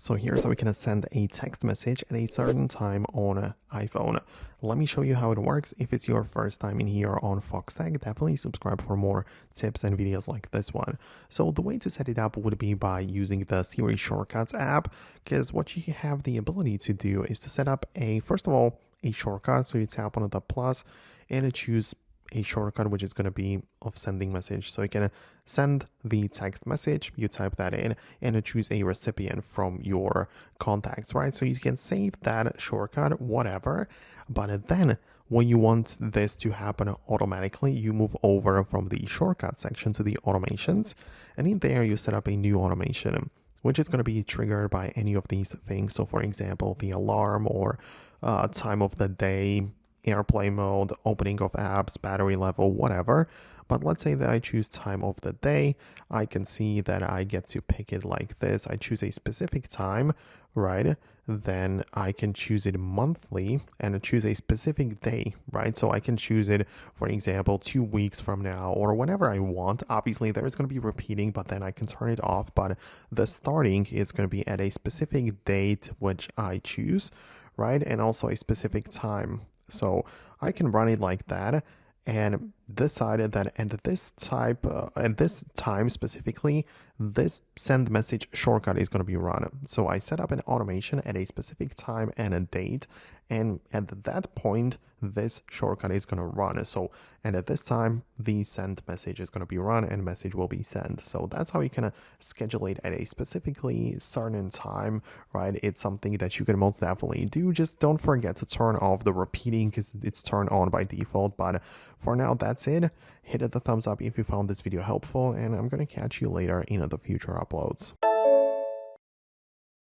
So here's how we can send a text message at a certain time on iPhone. Let me show you how it works. If it's your first time in here on Foxtecc, definitely subscribe for more tips and videos like this one. So the way to set it up would be by using the Siri Shortcuts app, because what you have the ability to do is to set up first of all, a shortcut. So you tap on the plus and choose a shortcut which is going to be of sending message. So you can send the text message, you type that in and choose a recipient from your contacts, right? So you can save that shortcut, whatever, but then when you want this to happen automatically, you move over from the shortcut section to the automations, and in there you set up a new automation which is going to be triggered by any of these things. So for example, the alarm or time of the day, airplane mode, opening of apps, battery level, whatever. But let's say that I choose time of the day. I can see that I get to pick it like this. I choose a specific time, right? Then I can choose it monthly and choose a specific day, right? So I can choose it, for example, 2 weeks from now or whenever I want. Obviously, there is going to be repeating, but then I can turn it off. But the starting is going to be at a specific date, which I choose, right? And also a specific time. So I can run it like that and decided that at this time specifically, this send message shortcut is going to be run. So I set up an automation at a specific time and a date, and at that point this shortcut is going to run. So and at this time the send message is going to be run and message will be sent. So that's how you can schedule it at a specifically certain time, right? It's something that you can most definitely do. Just don't forget to turn off the repeating because it's turned on by default. But for now, that's it. Hit the thumbs up if you found this video helpful, and I'm gonna catch you later in the future uploads.